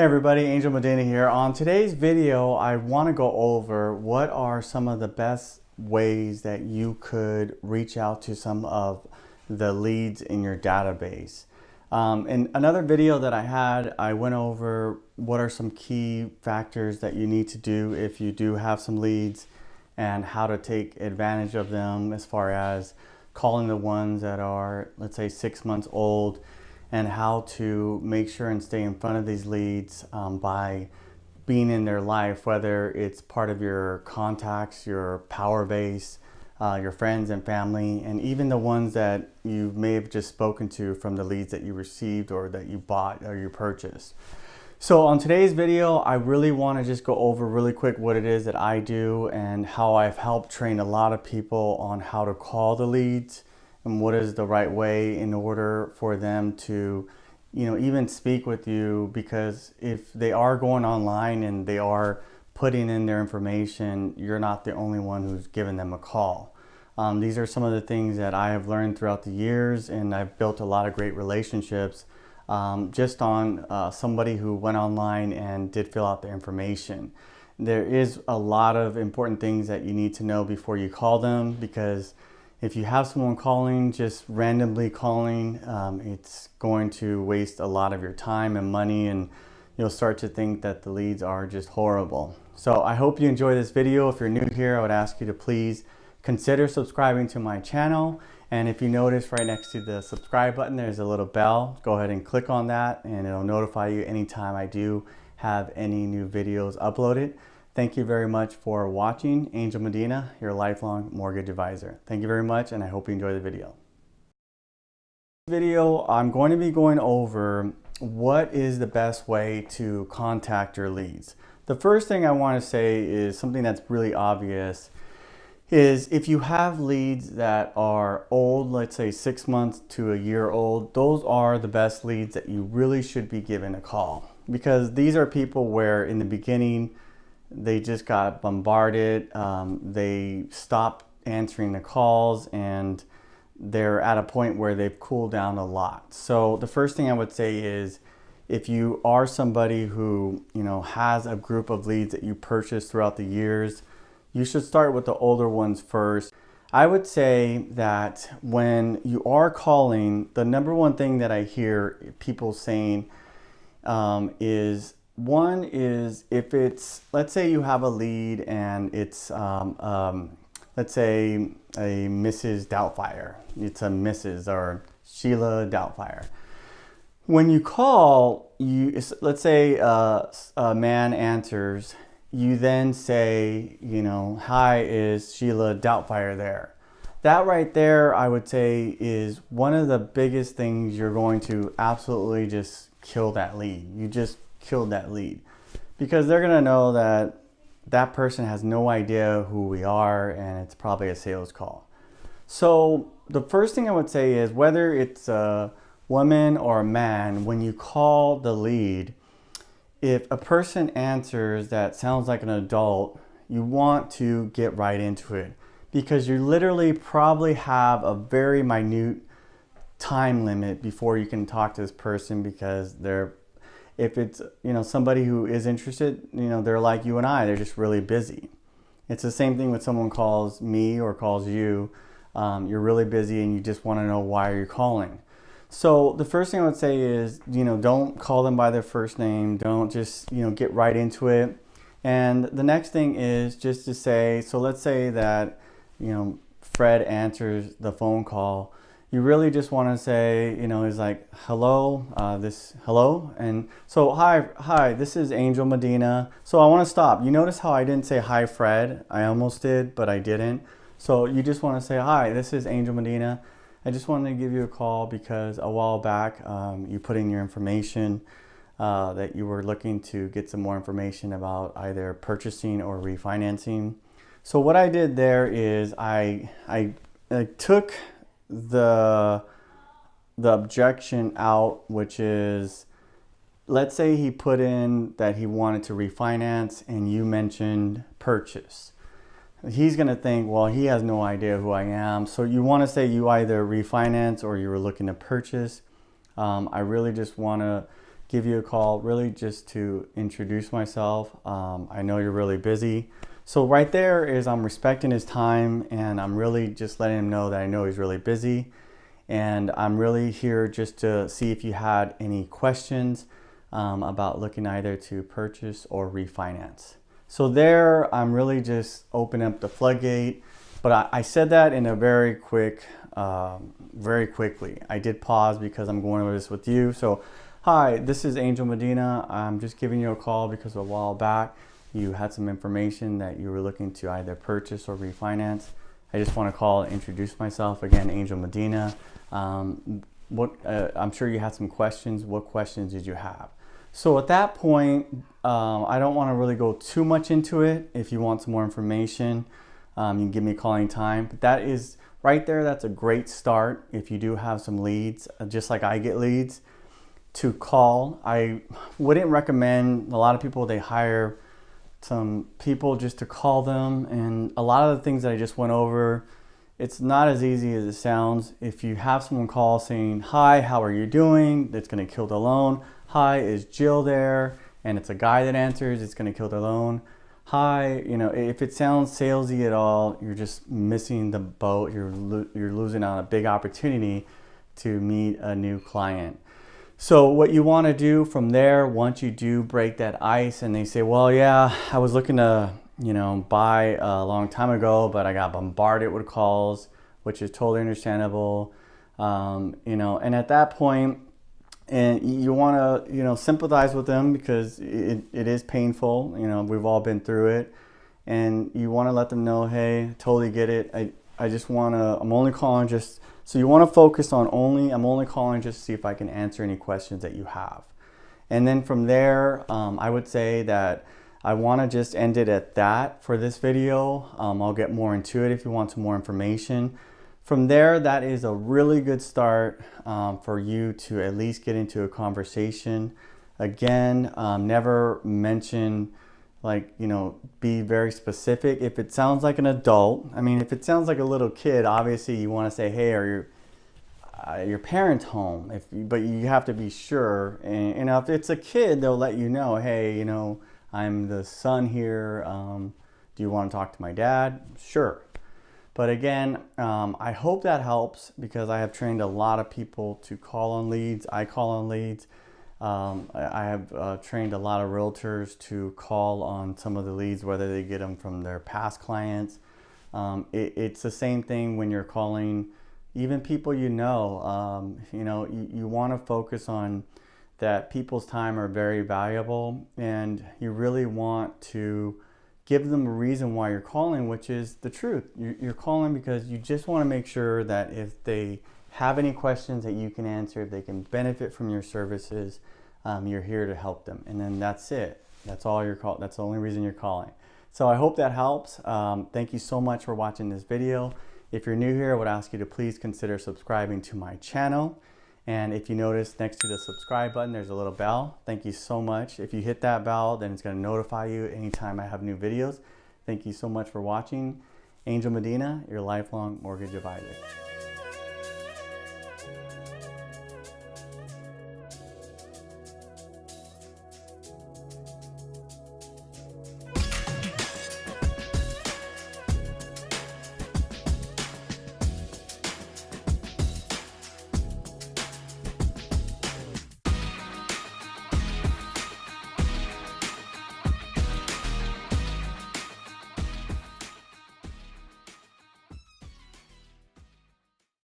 Hey everybody, Angel Medina here. On today's video, I want to go over what are some of the best ways that you could reach out to some of the leads in your database. In another video that I had, I went over what are some key factors that you need to do if you do have some leads and how to take advantage of them as far as calling the ones that are, let's say, 6 months old, and how to make sure and stay in front of these leads by being in their life, whether it's part of your contacts, your power base, your friends and family, and even the ones that you may have just spoken to from the leads that you received or that you bought or you purchased. So on today's video, I really want to just go over really quick what it is that I do and how I've helped train a lot of people on how to call the leads and what is the right way in order for them to, even speak with you, because if they are going online and they are putting in their information, you're not the only one who's giving them a call. These are some of the things that I have learned throughout the years, and I've built a lot of great relationships just on somebody who went online and did fill out their information. There is a lot of important things that you need to know before you call them, because if you have someone calling, just randomly calling, it's going to waste a lot of your time and money, and you'll start to think that the leads are just horrible. So I hope you enjoy this video. If you're new here, I would ask you to please consider subscribing to my channel. And if you notice right next to the subscribe button, there's a little bell. Go ahead and click on that, and it'll notify you anytime I do have any new videos uploaded. Thank you very much for watching. Angel Medina, your lifelong mortgage advisor. Thank you very much, and I hope you enjoy the video. In this video, I'm going to be going over what is the best way to contact your leads. The first thing I want to say is something that's really obvious, is if you have leads that are old, let's say 6 months to a year old, those are the best leads that you really should be giving a call, because these are people where in the beginning they just got bombarded, they stopped answering the calls, and they're at a point where they've cooled down a lot. So the first thing I would say is, if you are somebody who has a group of leads that you purchased throughout the years, you should start with the older ones first. I would say that when you are calling, the number one thing that I hear people saying is, one is, if it's, let's say you have a lead and it's, let's say a Mrs. Doubtfire. It's a Mrs. or Sheila Doubtfire. When you call, let's say a man answers, you then say, hi, is Sheila Doubtfire there? That right there, I would say, is one of the biggest things. You're going to absolutely just kill that lead. You just killed that lead, because they're going to know that that person has no idea who we are, and it's probably a sales call. So the first thing I would say is, whether it's a woman or a man, when you call the lead, if a person answers that sounds like an adult, you want to get right into it, because you literally probably have a very minute time limit before you can talk to this person, because if it's somebody who is interested, they're like you and I, they're just really busy. It's the same thing when someone calls me or calls you. You're really busy and you just want to know why you're calling. So the first thing I would say is, don't call them by their first name. Don't just, get right into it. And the next thing is just to say, so let's say that, Fred answers the phone call. You really just want to say, is like, hello, hello. And so, hi, this is Angel Medina. So I want to stop. You notice how I didn't say hi, Fred? I almost did, but I didn't. So you just want to say, hi, this is Angel Medina. I just wanted to give you a call because a while back you put in your information that you were looking to get some more information about either purchasing or refinancing. So what I did there is I took the objection out, which is, let's say he put in that he wanted to refinance and you mentioned purchase. He's going to think, well, he has no idea who I am. So you want to say you either refinance or you were looking to purchase. I really just want to give you a call really just to introduce myself. I know you're really busy. So right there is I'm respecting his time, and I'm really just letting him know that I know he's really busy. And I'm really here just to see if you had any questions about looking either to purchase or refinance. So there, I'm really just opening up the floodgate. But I said that in a very quickly. I did pause because I'm going over this with you. So, hi, this is Angel Medina. I'm just giving you a call because a while back you had some information that you were looking to either purchase or refinance. I just want to call and introduce myself again, Angel Medina. I'm sure you had some questions. What questions did you have? So at that point, I don't want to really go too much into it. If you want some more information, you can give me a call anytime. But that is right there, that's a great start. If you do have some leads, just like I get leads, to call. I wouldn't recommend, a lot of people, they hire some people just to call them. And a lot of the things that I just went over, it's not as easy as it sounds. If you have someone call saying, hi, how are you doing? That's going to kill the loan. Hi, is Jill there? And it's a guy that answers, it's going to kill the loan. Hi, if it sounds salesy at all, you're just missing the boat. You're losing out on a big opportunity to meet a new client. So what you want to do from there, once you do break that ice and they say, well, yeah, I was looking to, buy a long time ago, but I got bombarded with calls, which is totally understandable. And at that point, and you want to, sympathize with them because it is painful. We've all been through it. And you want to let them know, hey, totally get it. I just want to, I'm only calling just, so you want to focus on I'm only calling just to see if I can answer any questions that you have. And then from there, I would say that I want to just end it at that for this video. I'll get more into it if you want some more information. From there, that is a really good start for you to at least get into a conversation. Again, never mention, be very specific. If it sounds like an adult, if it sounds like a little kid, obviously you want to say, hey, are your parents home? But you have to be sure. And if it's a kid, they'll let you know, hey, I'm the son here. Do you want to talk to my dad? Sure. But again, I hope that helps because I have trained a lot of people to call on leads. I call on leads. I have trained a lot of realtors to call on some of the leads, whether they get them from their past clients. It's the same thing when you're calling even people you want to focus on that people's time are very valuable, and you really want to give them a reason why you're calling, which is the truth. You're calling because you just want to make sure that if they have any questions that you can answer, if they can benefit from your services, you're here to help them. And then that's it. That's all you're calling. That's the only reason you're calling. So I hope that helps. Thank you so much for watching this video. If you're new here, I would ask you to please consider subscribing to my channel. And if you notice next to the subscribe button, there's a little bell. Thank you so much. If you hit that bell, then it's going to notify you anytime I have new videos. Thank you so much for watching. Angel Medina, your lifelong mortgage advisor.